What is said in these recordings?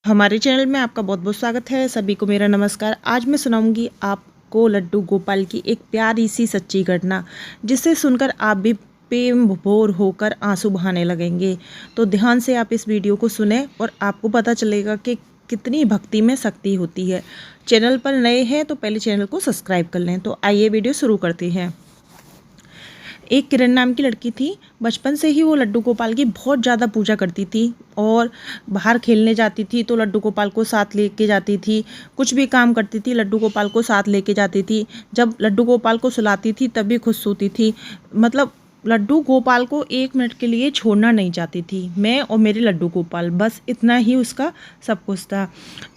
हमारे चैनल में आपका बहुत बहुत स्वागत है। सभी को मेरा नमस्कार। आज मैं सुनाऊंगी आपको लड्डू गोपाल की एक प्यारी सी सच्ची घटना, जिसे सुनकर आप भी प्रेम विभोर होकर आंसू बहाने लगेंगे। तो ध्यान से आप इस वीडियो को सुने और आपको पता चलेगा कि कितनी भक्ति में शक्ति होती है। चैनल पर नए हैं तो पहले चैनल को सब्सक्राइब कर लें। तो आइए वीडियो शुरू करते हैं। एक किरण नाम की लड़की थी। बचपन से ही वो लड्डू गोपाल की बहुत ज़्यादा पूजा करती थी और बाहर खेलने जाती थी तो लड्डू गोपाल को साथ लेके जाती थी। कुछ भी काम करती थी लड्डू गोपाल को साथ लेके जाती थी। जब लड्डू गोपाल को सुलाती थी तब भी खुश होती थी। मतलब लड्डू गोपाल को एक मिनट के लिए छोड़ना नहीं चाहती थी। मैं और मेरे लड्डू गोपाल, बस इतना ही उसका सब कुछ था।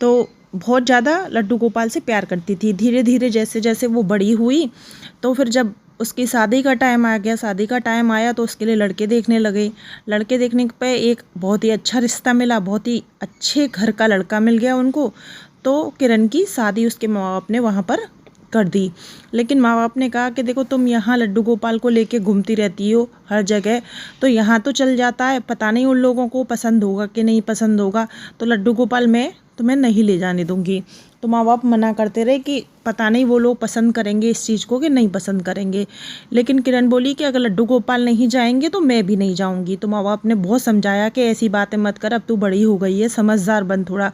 तो बहुत ज़्यादा लड्डू गोपाल से प्यार करती थी। धीरे धीरे जैसे जैसे वो बड़ी हुई तो फिर जब उसकी शादी का टाइम आ गया, शादी का टाइम आया तो उसके लिए लड़के देखने लगे। लड़के देखने पे एक बहुत ही अच्छा रिश्ता मिला, बहुत ही अच्छे घर का लड़का मिल गया उनको। तो किरण की शादी उसके माँ बाप ने वहाँ पर कर दी। लेकिन माँ बाप ने कहा कि देखो, तुम यहाँ लड्डू गोपाल को लेके घूमती रहती हो हर जगह, तो यहाँ तो चल जाता है, पता नहीं उन लोगों को पसंद होगा कि नहीं पसंद होगा, तो लड्डू गोपाल मैं तुम्हें नहीं ले जाने दूँगी। तो माँ बाप मना करते रहे कि पता नहीं वो लोग पसंद करेंगे इस चीज़ को कि नहीं पसंद करेंगे। लेकिन किरण बोली कि अगर लड्डू गोपाल नहीं जाएंगे तो मैं भी नहीं जाऊंगी। तो माँ बाप ने बहुत समझाया कि ऐसी बातें मत कर, अब तू बड़ी हो गई है, समझदार बन थोड़ा।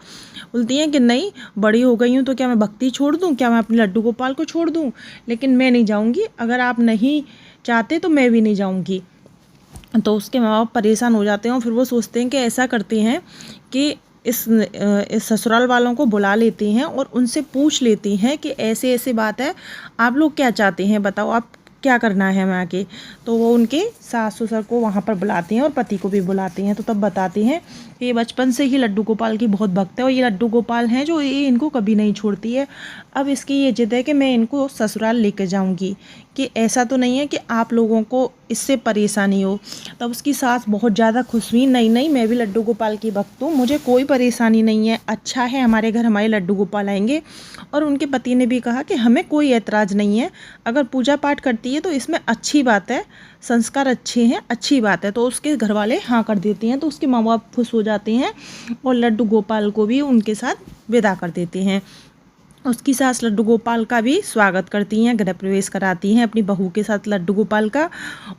बोलती हैं कि नहीं, बड़ी हो गई हूँ तो क्या मैं भक्ति छोड़ दूँ, क्या मैं अपने लड्डू गोपाल को छोड़ दूँ? लेकिन मैं नहीं जाऊँगी, अगर आप नहीं चाहते तो मैं भी नहीं जाऊँगी। तो उसके माँ बाप परेशान हो जाते हैं और फिर वो सोचते हैं कि ऐसा करते हैं कि इस ससुराल वालों को बुला लेती हैं और उनसे पूछ लेती हैं कि ऐसे ऐसे बात है, आप लोग क्या चाहते हैं, बताओ आप क्या करना है हमें आके। तो वो उनके सास ससुर को वहाँ पर बुलाती हैं और पति को भी बुलाती हैं। तो तब बताती हैं कि ये बचपन से ही लड्डू गोपाल की बहुत भक्त है और ये लड्डू गोपाल हैं जो ये इनको कभी नहीं छोड़ती है। अब इसकी ये जिद है कि मैं इनको ससुराल लेकर जाऊँगी, कि ऐसा तो नहीं है कि आप लोगों को इससे परेशानी हो। तब उसकी सास बहुत ज़्यादा खुश हुई, नहीं नहीं, मैं भी लड्डू गोपाल की भक्त हूँ, मुझे कोई परेशानी नहीं है, अच्छा है हमारे घर हमारे लड्डू गोपाल आएंगे। और उनके पति ने भी कहा कि हमें कोई ऐतराज़ नहीं है, अगर पूजा पाठ करती है तो इसमें अच्छी बात है, संस्कार अच्छे हैं, अच्छी बात है। तो उसके घर वाले हाँ कर देते हैं। तो उसके माँ बाप खुश हो जाते हैं और लड्डू गोपाल को भी उनके साथ विदा कर देते हैं। उसकी सास लड्डू गोपाल का भी स्वागत करती हैं, गृह प्रवेश कराती हैं अपनी बहू के साथ लड्डू गोपाल का।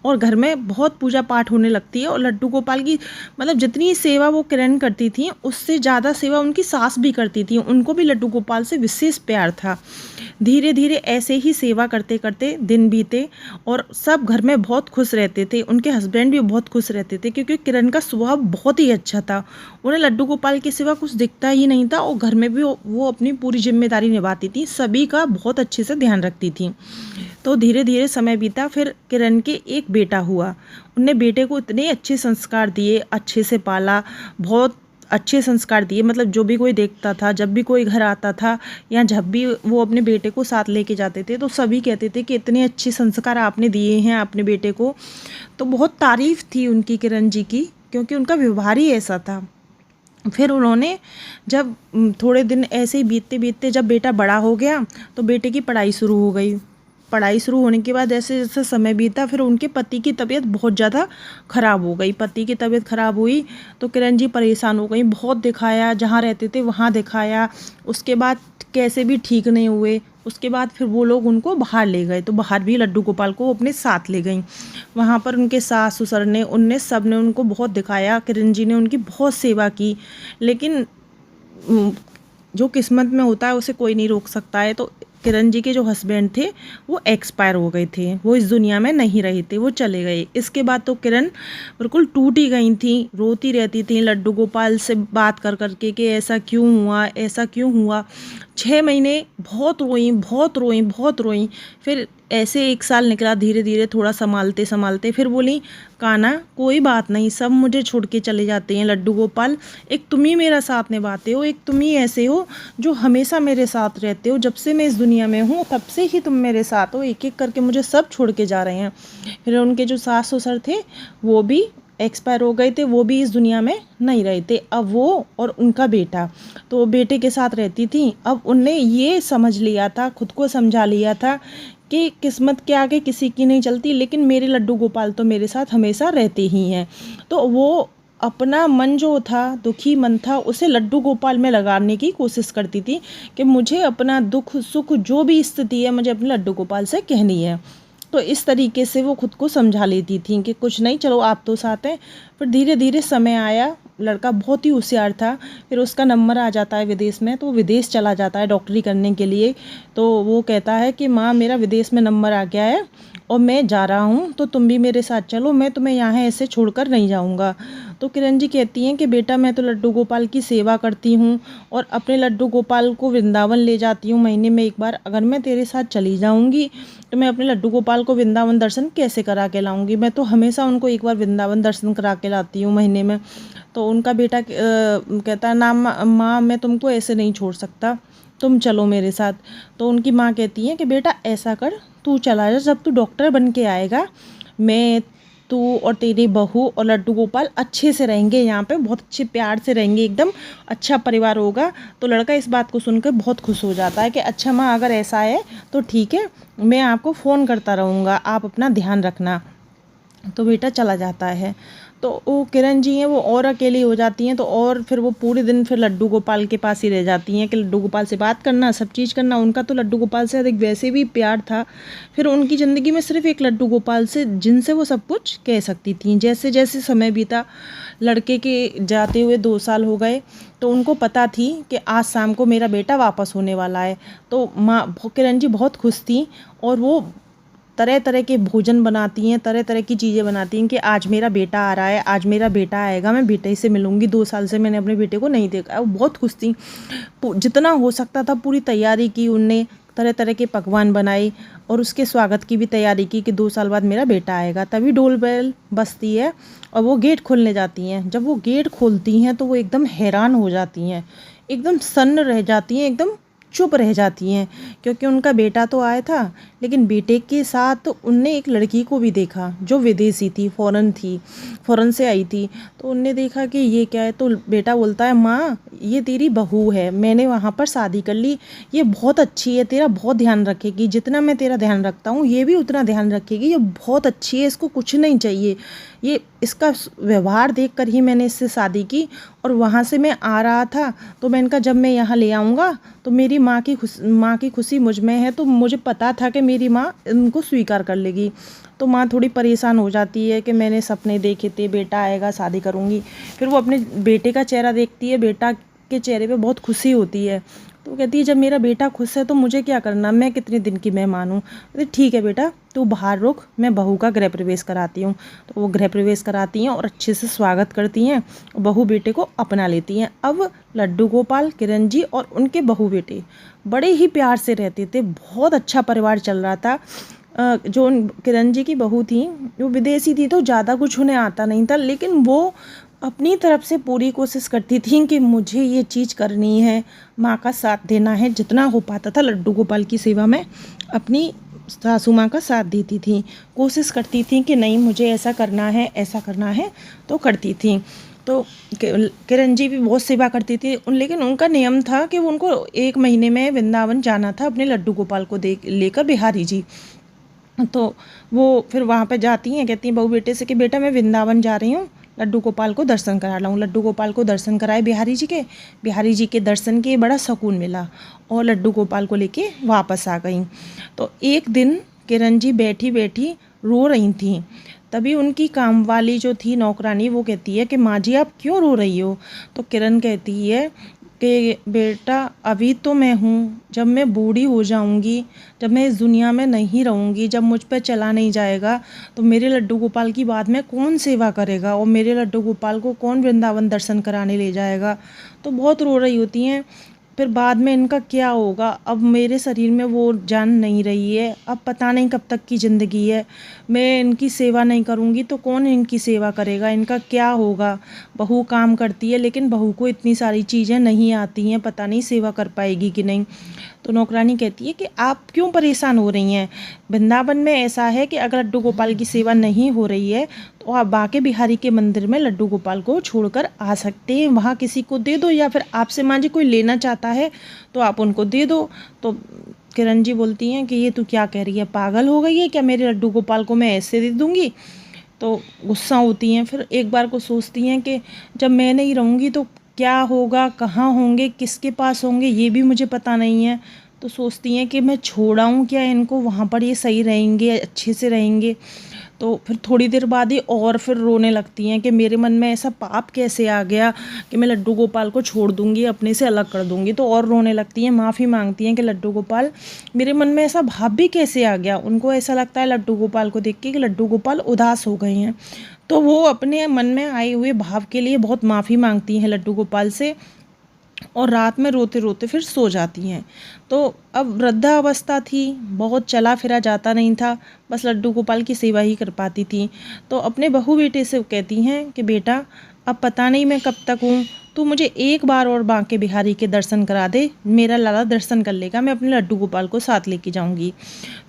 और घर में बहुत पूजा पाठ होने लगती है और लड्डू गोपाल की मतलब जितनी सेवा वो किरण करती थी उससे ज़्यादा सेवा उनकी सास भी करती थी। उनको भी लड्डू गोपाल से विशेष प्यार था। धीरे धीरे ऐसे ही सेवा करते करते दिन बीते और सब घर में बहुत खुश रहते थे। उनके हस्बैंड भी बहुत खुश रहते थे क्योंकि किरण का स्वभाव बहुत ही अच्छा था। उन्हें लड्डू गोपाल के सिवा कुछ दिखता ही नहीं था और घर में भी वो अपनी पूरी जिम्मेदारी निभाती थी, सभी का बहुत अच्छे से ध्यान रखती थी। तो धीरे धीरे समय बीता, फिर किरण के एक बेटा हुआ। उनने बेटे को इतने अच्छे संस्कार दिए, अच्छे से पाला, बहुत अच्छे संस्कार दिए। मतलब जो भी कोई देखता था, जब भी कोई घर आता था या जब भी वो अपने बेटे को साथ लेके जाते थे तो सभी कहते थे कि इतने अच्छे संस्कार आपने दिए हैं अपने बेटे को। तो बहुत तारीफ थी उनकी किरण जी की, क्योंकि उनका व्यवहार ही ऐसा था। फिर उन्होंने जब थोड़े दिन ऐसे ही बीतते बीतते जब बेटा बड़ा हो गया तो बेटे की पढ़ाई शुरू हो गई। पढ़ाई शुरू होने के बाद जैसे जैसे समय बीता फिर उनके पति की तबीयत बहुत ज़्यादा ख़राब हो गई। पति की तबीयत ख़राब हुई तो किरण जी परेशान हो गई, बहुत दिखाया, जहाँ रहते थे वहाँ दिखाया, उसके बाद कैसे भी ठीक नहीं हुए। उसके बाद फिर वो लोग उनको बाहर ले गए, तो बाहर भी लड्डू गोपाल को अपने साथ ले गई। वहाँ पर उनके सास ससुर ने, उनने सब ने उनको बहुत दिखाया, किरण जी ने उनकी बहुत सेवा की। लेकिन जो किस्मत में होता है उसे कोई नहीं रोक सकता है। तो किरण जी के जो हस्बैंड थे वो एक्सपायर हो गए थे, वो इस दुनिया में नहीं रहे थे, वो चले गए। इसके बाद तो किरण बिल्कुल टूट ही गई थी, रोती रहती थी लड्डू गोपाल से बात कर करके कि ऐसा क्यों हुआ, ऐसा क्यों हुआ। 6 महीने बहुत रोई, बहुत रोई, बहुत रोई। फिर ऐसे 1 साल निकला, धीरे धीरे थोड़ा संभालते संभालते फिर बोली, कान्हा कोई बात नहीं, सब मुझे छोड़ के चले जाते हैं लड्डू गोपाल, एक तुम ही मेरा साथ निभाते हो, एक तुम ही ऐसे हो जो हमेशा मेरे साथ रहते हो। जब से मैं इस दुनिया में हूँ तब से ही तुम मेरे साथ हो, एक एक करके मुझे सब छोड़ के जा रहे हैं। फिर उनके जो सास ससुर थे वो भी एक्सपायर हो गए थे, वो भी इस दुनिया में नहीं रहे थे। अब वो और उनका बेटा, तो वो बेटे के साथ रहती थी। अब उनने ये समझ लिया था, खुद को समझा लिया था कि किस्मत के आगे किसी की नहीं चलती, लेकिन मेरे लड्डू गोपाल तो मेरे साथ हमेशा रहते ही हैं। तो वो अपना मन जो था, दुखी मन था, उसे लड्डू गोपाल में लगाने की कोशिश करती थी कि मुझे अपना दुख सुख जो भी स्थिति है मुझे अपने लड्डू गोपाल से कहनी है। तो इस तरीके से वो खुद को समझा लेती थी कि कुछ नहीं, चलो आप तो साथ हैं। फिर धीरे धीरे समय आया, लड़का बहुत ही होशियार था, फिर उसका नंबर आ जाता है विदेश में, तो वो विदेश चला जाता है डॉक्टरी करने के लिए। तो वो कहता है कि माँ, मेरा विदेश में नंबर आ गया है और मैं जा रहा हूँ, तो तुम भी मेरे साथ चलो, मैं तुम्हें यहाँ ऐसे छोड़कर नहीं जाऊँगा। तो किरण जी कहती हैं कि बेटा, मैं तो लड्डू गोपाल की सेवा करती हूँ और अपने लड्डू गोपाल को वृंदावन ले जाती हूँ महीने में एक बार। अगर मैं तेरे साथ चली जाऊँगी तो मैं अपने लड्डू गोपाल को वृंदावन दर्शन कैसे करा के लाऊंगी? मैं तो हमेशा उनको एक बार वृंदावन दर्शन करा के लाती हूँ महीने में। तो उनका बेटा कहता है, ना माँ, मैं तुमको ऐसे नहीं छोड़ सकता, तुम चलो मेरे साथ। तो उनकी माँ कहती है कि बेटा ऐसा कर, तू चला जा, जब तू डॉक्टर बन के आएगा मैं, तू और तेरी बहू और लड्डू गोपाल अच्छे से रहेंगे, यहाँ पे बहुत अच्छे प्यार से रहेंगे, एकदम अच्छा परिवार होगा। तो लड़का इस बात को सुनकर बहुत खुश हो जाता है कि अच्छा माँ, अगर ऐसा है तो ठीक है, मैं आपको फ़ोन करता रहूँगा, आप अपना ध्यान रखना। तो बेटा चला जाता है। तो वो किरण जी हैं, वो और अकेली हो जाती हैं। तो और फिर वो पूरे दिन फिर लड्डू गोपाल के पास ही रह जाती हैं कि लड्डू गोपाल से बात करना, सब चीज़ करना। उनका तो लड्डू गोपाल से अधिक वैसे भी प्यार था। फिर उनकी ज़िंदगी में सिर्फ एक लड्डू गोपाल से, जिनसे वो सब कुछ कह सकती थी। जैसे जैसे समय बीता, लड़के के जाते हुए 2 साल हो गए, तो उनको पता थी कि आज शाम को मेरा बेटा वापस होने वाला है। तो माँ किरण जी बहुत खुश थी और वो तरह तरह के भोजन बनाती हैं, तरह तरह की चीज़ें बनाती हैं कि आज मेरा बेटा आ रहा है, आज मेरा बेटा आएगा, मैं बेटे से मिलूंगी, 2 साल से मैंने अपने बेटे को नहीं देखा। वो बहुत खुश थी, जितना हो सकता था पूरी तैयारी की उनने, तरह तरह के पकवान बनाए और उसके स्वागत की भी तैयारी की कि 2 साल बाद मेरा बेटा आएगा। तभी डोल बेल बजती है और वो गेट खोलने जाती हैं। जब वो गेट खोलती हैं तो वो एकदम हैरान हो जाती हैं, एकदम सन्न रह जाती हैं, एकदम चुप रह जाती हैं, क्योंकि उनका बेटा तो आया था, लेकिन बेटे के साथ उनने एक लड़की को भी देखा जो विदेशी थी, फ़ॉरेन से आई थी। तो उनने देखा कि ये क्या है। तो बेटा बोलता है, माँ ये तेरी बहू है, मैंने वहाँ पर शादी कर ली, ये बहुत अच्छी है, तेरा बहुत ध्यान रखेगी, जितना मैं तेरा ध्यान रखता हूँ ये भी उतना ध्यान रखेगी, ये बहुत अच्छी है, इसको कुछ नहीं चाहिए, ये इसका व्यवहार देखकर ही मैंने इससे शादी की। और वहाँ से मैं आ रहा था तो मैं इनका, जब मैं यहाँ ले आऊँगा तो मेरी माँ की खुशी मुझ में है, तो मुझे पता था कि मेरी माँ इनको स्वीकार कर लेगी। तो माँ थोड़ी परेशान हो जाती है कि मैंने सपने देखे थे, बेटा आएगा, शादी करूँगी। फिर वो अपने बेटे का चेहरा देखती है, बेटा के चेहरे पे बहुत खुशी होती है। तो कहती है, जब मेरा बेटा खुश है तो मुझे क्या करना, मैं कितने दिन की मेहमान हूँ। कहती ठीक है बेटा, तू बाहर रुक, मैं बहू का गृह प्रवेश कराती हूँ। तो वो गृह प्रवेश कराती हैं और अच्छे से स्वागत करती हैं, बहू बेटे को अपना लेती हैं। अब लड्डू गोपाल, किरण जी और उनके बहू बेटे बड़े ही प्यार से रहते थे, बहुत अच्छा परिवार चल रहा था। जो किरण जी की बहू थी वो विदेशी थी, तो ज़्यादा कुछ उन्हें आता नहीं था, लेकिन वो अपनी तरफ से पूरी कोशिश करती थी कि मुझे ये चीज़ करनी है, माँ का साथ देना है। जितना हो पाता था लड्डू गोपाल की सेवा में अपनी सासू माँ का साथ देती थी, कोशिश करती थी कि नहीं मुझे ऐसा करना है, ऐसा करना है, तो करती थी। तो किरण जी भी बहुत सेवा करती थी, लेकिन उनका नियम था कि उनको 1 महीने में वृंदावन जाना था अपने लड्डू गोपाल को लेकर, बिहारी जी। तो वो फिर वहाँ पे जाती हैं, कहती हैं बहू बेटे से कि बेटा मैं वृंदावन जा रही हूँ, लड्डू गोपाल को दर्शन करा लाऊं। लड्डू गोपाल को दर्शन कराए बिहारी जी के दर्शन के बड़ा सुकून मिला और लड्डू गोपाल को लेके वापस आ गई। तो एक दिन किरण जी बैठी बैठी रो रही थी, तभी उनकी काम वाली जो थी नौकरानी, वो कहती है कि माँ जी आप क्यों रो रही हो। तो किरण कहती है कि बेटा अभी तो मैं हूँ, जब मैं बूढ़ी हो जाऊँगी, जब मैं इस दुनिया में नहीं रहूँगी, जब मुझ पर चला नहीं जाएगा, तो मेरे लड्डू गोपाल की बाद में कौन सेवा करेगा और मेरे लड्डू गोपाल को कौन वृंदावन दर्शन कराने ले जाएगा। तो बहुत रो रही होती हैं। फिर बाद में इनका क्या होगा, अब मेरे शरीर में वो जान नहीं रही है, अब पता नहीं कब तक की ज़िंदगी है, मैं इनकी सेवा नहीं करूँगी तो कौन इनकी सेवा करेगा, इनका क्या होगा। बहू काम करती है लेकिन बहू को इतनी सारी चीज़ें नहीं आती हैं, पता नहीं सेवा कर पाएगी कि नहीं। तो नौकरानी कहती है कि आप क्यों परेशान हो रही हैं, वृंदावन में ऐसा है कि अगर लड्डू गोपाल की सेवा नहीं हो रही है तो आप बांके बिहारी के मंदिर में लड्डू गोपाल को छोड़कर आ सकते हैं, वहाँ किसी को दे दो, या फिर आपसे माँ जी कोई लेना चाहता है तो आप उनको दे दो। तो किरण जी बोलती हैं कि ये तू क्या कह रही है, पागल हो गई है क्या, मेरे लड्डू गोपाल को मैं ऐसे दे दूँगी। तो गुस्सा होती हैं। फिर एक बार को सोचती हैं कि जब मैं नहीं रहूँगी तो क्या होगा, कहाँ होंगे, किसके पास होंगे, ये भी मुझे पता नहीं है। तो सोचती हैं कि मैं छोड़ आऊँ क्या इनको, वहाँ पर ये सही रहेंगे, अच्छे से रहेंगे। तो फिर थोड़ी देर बाद ही और फिर रोने लगती हैं कि मेरे मन में ऐसा पाप कैसे आ गया कि मैं लड्डू गोपाल को छोड़ दूँगी, अपने से अलग कर दूँगी। तो और रोने लगती हैं, माफ़ी मांगती हैं कि लड्डू गोपाल, मेरे मन में ऐसा भाव भी कैसे आ गया। उनको ऐसा लगता है लड्डू गोपाल को देख के कि लड्डू गोपाल उदास हो गए हैं। तो वो अपने मन में आए हुए भाव के लिए बहुत माफ़ी मांगती हैं लड्डू गोपाल से, और रात में रोते रोते फिर सो जाती हैं। तो अब वृद्धावस्था थी, बहुत चला फिरा जाता नहीं था, बस लड्डू गोपाल की सेवा ही कर पाती थी। तो अपने बहू बेटे से कहती हैं कि बेटा, अब पता नहीं मैं कब तक हूँ, तू मुझे एक बार और बांके बिहारी के दर्शन करा दे, मेरा लाला दर्शन कर लेगा, मैं अपने लड्डू गोपाल को साथ लेके जाऊँगी।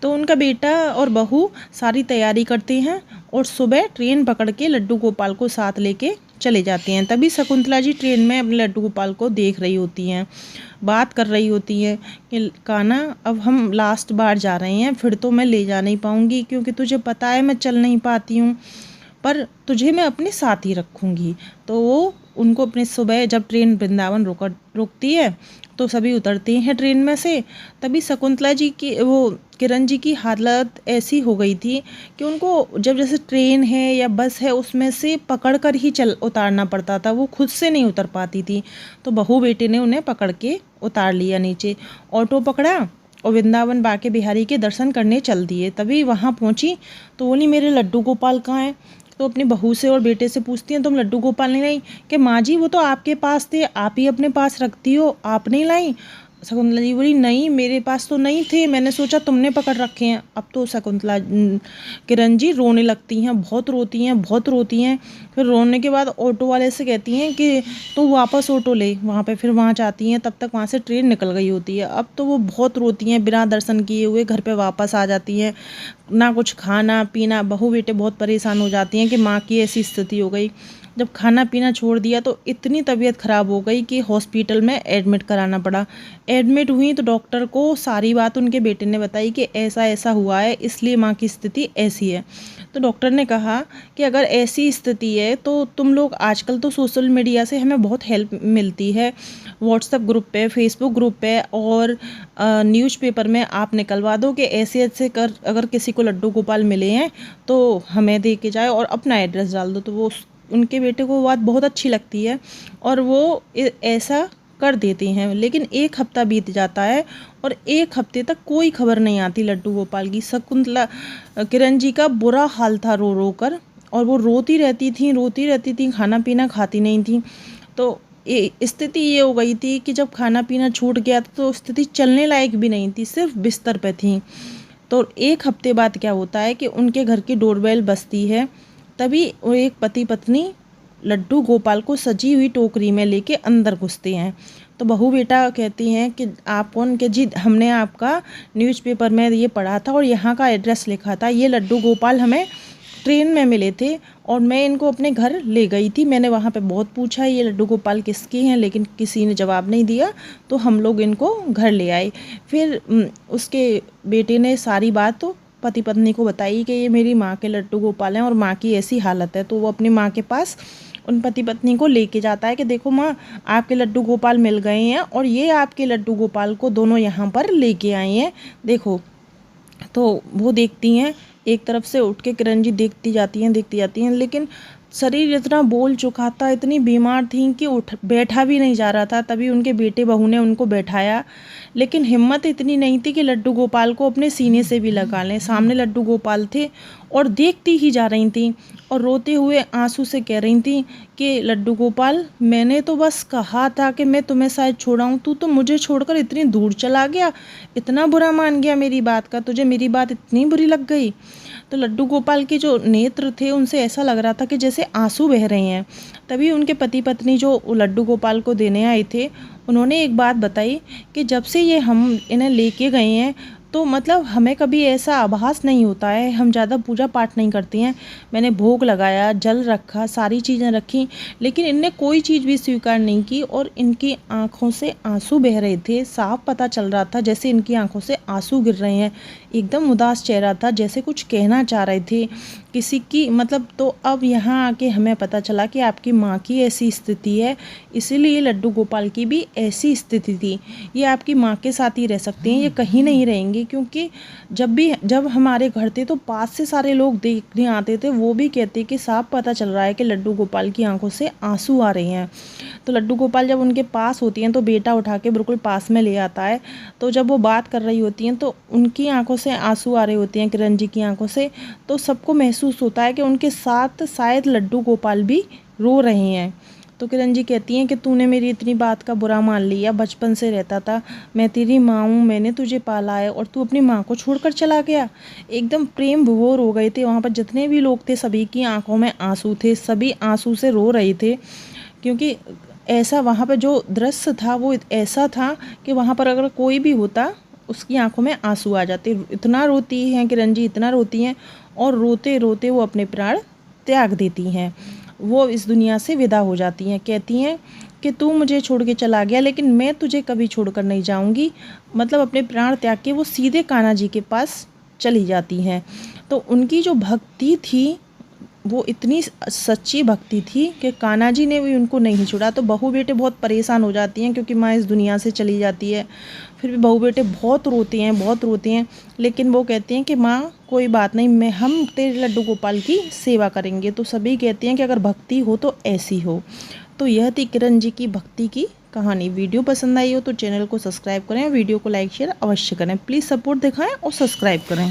तो उनका बेटा और बहू सारी तैयारी करते हैं और सुबह ट्रेन पकड़ के लड्डू गोपाल को साथ लेके चले जाते हैं। तभी शकुंतला जी ट्रेन में अपने लड्डू गोपाल को देख रही होती हैं, बात कर रही होती हैं कि कान्हा, अब हम लास्ट बार जा रहे हैं, फिर तो मैं ले जा नहीं पाऊँगी, क्योंकि तुझे पता है मैं चल नहीं पाती हूँ, पर तुझे मैं अपने साथ ही रखूँगी। तो वो उनको अपने सुबह जब ट्रेन वृंदावन रुकती है तो सभी उतरते हैं ट्रेन में से। तभी शकुंतला जी की, वो किरण जी की हालत ऐसी हो गई थी कि उनको जब जैसे ट्रेन है या बस है उसमें से पकड़ कर ही उतारना पड़ता था, वो खुद से नहीं उतर पाती थी। तो बहू बेटे ने उन्हें पकड़ के उतार लिया नीचे, ऑटो पकड़ा और वृंदावन बांके बिहारी के दर्शन करने चल दिए। तभी वहाँ पहुँची तो बोली मेरे लड्डू गोपाल कहाँ हैं। तो अपनी बहू से और बेटे से पूछती हैं, तुम लड्डू गोपाल नहीं लाई? कि माँ जी वो तो आपके पास थे, आप ही अपने पास रखती हो, आप नहीं लाई? शकुंतला जी बोली नहीं, मेरे पास तो नहीं थे, मैंने सोचा तुमने पकड़ रखे हैं। अब तो किरण जी रोने लगती हैं, बहुत रोती हैं, बहुत रोती हैं। फिर रोने के बाद ऑटो वाले से कहती हैं कि तो वापस ऑटो ले, वहाँ पे फिर वहाँ जाती हैं, तब तक वहाँ से ट्रेन निकल गई होती है। अब तो वो बहुत रोती हैं, बिना दर्शन किए हुए घर पे वापस आ जाती हैं, ना कुछ खाना पीना। बहू बेटे बहुत परेशान हो जाती हैं कि माँ की ऐसी स्थिति हो गई। जब खाना पीना छोड़ दिया तो इतनी तबीयत ख़राब हो गई कि हॉस्पिटल में एडमिट कराना पड़ा। एडमिट हुई तो डॉक्टर को सारी बात उनके बेटे ने बताई कि ऐसा ऐसा हुआ है, इसलिए माँ की स्थिति ऐसी है। तो डॉक्टर ने कहा कि अगर ऐसी स्थिति है तो तुम लोग, आजकल तो सोशल मीडिया से हमें बहुत हेल्प मिलती है, व्हाट्सएप ग्रुप पे, फेसबुक ग्रुप पे और न्यूज़पेपर में आप निकलवा दो कि ऐसे ऐसे कर, अगर किसी को लड्डू गोपाल मिले हैं तो हमें दे के जाए और अपना एड्रेस डाल दो। तो वो उनके बेटे को बात बहुत अच्छी लगती है और वो ऐसा कर देते हैं। लेकिन एक हफ्ता बीत जाता है और एक हफ्ते तक कोई खबर नहीं आती लड्डू गोपाल की। शकुंतला किरण जी का बुरा हाल था रो रो कर, और वो रोती रहती थी, खाना पीना खाती नहीं थी। तो स्थिति ये हो गई थी कि जब खाना पीना छूट गया तो स्थिति चलने लायक भी नहीं थी, सिर्फ बिस्तर पे थी। तो एक हफ्ते बाद क्या होता है कि उनके घर की डोरबेल बजती है। तभी वो एक पति पत्नी लड्डू गोपाल को सजी हुई टोकरी में लेके अंदर घुसते हैं। तो बहू बेटा कहती हैं कि आप कौन? के जी हमने आपका न्यूज़पेपर में ये पढ़ा था और यहाँ का एड्रेस लिखा था, ये लड्डू गोपाल हमें ट्रेन में मिले थे और मैं इनको अपने घर ले गई थी। मैंने वहाँ पे बहुत पूछा ये लड्डू गोपाल किसके हैं, लेकिन किसी ने जवाब नहीं दिया, तो हम लोग इनको घर ले आए। फिर उसके बेटे ने सारी बात तो पति पत्नी को बताई कि ये मेरी माँ के लड्डू गोपाल हैं और माँ की ऐसी हालत है। तो वो अपनी माँ के पास उन पति पत्नी को लेके जाता है कि देखो माँ, आपके लड्डू गोपाल मिल गए हैं और ये आपके लड्डू गोपाल को दोनों यहाँ पर लेके आए हैं, देखो। तो वो देखती हैं, एक तरफ से उठ के किरण जी देखती जाती हैं, लेकिन शरीर इतना बोल चुका था, इतनी बीमार थी कि बैठा भी नहीं जा रहा था। तभी उनके बेटे बहू ने उनको बैठाया, लेकिन हिम्मत इतनी नहीं थी कि लड्डू गोपाल को अपने सीने से भी लगा लें। सामने लड्डू गोपाल थे और देखती ही जा रही थी और रोते हुए आंसू से कह रही थी कि लड्डू गोपाल, मैंने तो बस कहा था कि मैं तुम्हें शायद छोड़ाऊँ, तू तो मुझे छोड़कर इतनी दूर चला गया, इतना बुरा मान गया मेरी बात का, तुझे मेरी बात इतनी बुरी लग गई। तो लड्डू गोपाल के जो नेत्र थे उनसे ऐसा लग रहा था कि जैसे आंसू बह रहे हैं। तभी उनके पति पत्नी जो लड्डू गोपाल को देने आए थे, उन्होंने एक बात बताई कि जब से ये हम इन्हें लेके गए हैं तो मतलब हमें कभी ऐसा आभास नहीं होता है, हम ज़्यादा पूजा पाठ नहीं करती हैं। मैंने भोग लगाया, जल रखा, सारी चीज़ें रखी, लेकिन इनने कोई चीज़ भी स्वीकार नहीं की और इनकी आँखों से आंसू बह रहे थे। साफ पता चल रहा था जैसे इनकी आँखों से आंसू गिर रहे हैं। एकदम उदास चेहरा था, जैसे कुछ कहना चाह रहे थे किसी की मतलब। तो अब यहाँ आके हमें पता चला कि आपकी माँ की ऐसी स्थिति है, इसीलिए लड्डू गोपाल की भी ऐसी स्थिति थी। ये आपकी माँ के साथ ही रह सकते हैं, ये कहीं नहीं रहेंगे, क्योंकि जब हमारे घर थे तो पास से सारे लोग देखने आते थे, वो भी कहते कि साफ पता चल रहा है कि लड्डू गोपाल की आंखों से आंसू आ रहे हैं। तो लड्डू गोपाल जब उनके पास होती हैं तो बेटा उठा के बिल्कुल पास में ले आता है। तो जब वो बात कर रही होती हैं तो उनकी आंखों से आंसू आ रहे होते हैं, किरण जी की आंखों से। तो सबको महसूस होता है कि उनके साथ शायद लड्डू गोपाल भी रो रहे हैं। तो किरण जी कहती हैं कि तूने मेरी इतनी बात का बुरा मान लिया, बचपन से रहता था, मैं तेरी माँ हूँ, मैंने तुझे पाला है और तू अपनी माँ को छोड़कर चला गया। एकदम प्रेम विभोर हो गए थे वहाँ पर जितने भी लोग थे, सभी की आंखों में आंसू थे, सभी आंसू से रो रहे थे, क्योंकि ऐसा वहाँ पर जो दृश्य था वो ऐसा था कि वहाँ पर अगर कोई भी होता उसकी आंखों में आंसू आ जाते। इतना रोती हैं किरण जी, इतना रोती हैं, और रोते रोते वो अपने प्राण त्याग देती हैं, वो इस दुनिया से विदा हो जाती हैं। कहती हैं कि तू मुझे छोड़ के चला गया, लेकिन मैं तुझे कभी छोड़कर नहीं जाऊंगी। मतलब अपने प्राण त्याग के वो सीधे कान्हा जी के पास चली जाती हैं। तो उनकी जो भक्ति थी वो इतनी सच्ची भक्ति थी कि कान्हा जी ने भी उनको नहीं छोड़ा। तो बहू बेटे बहुत परेशान हो जाती हैं, क्योंकि माँ इस दुनिया से चली जाती है। फिर भी बहू बेटे बहुत रोते हैं, बहुत रोते हैं, लेकिन वो कहते हैं कि माँ कोई बात नहीं, हम तेरे लड्डू गोपाल की सेवा करेंगे। तो सभी कहते हैं कि अगर भक्ति हो तो ऐसी हो। तो यह थी किरण जी की भक्ति की कहानी। वीडियो पसंद आई हो तो चैनल को सब्सक्राइब करें, वीडियो को लाइक शेयर अवश्य करें। प्लीज़ सपोर्ट दिखाएं और सब्सक्राइब करें।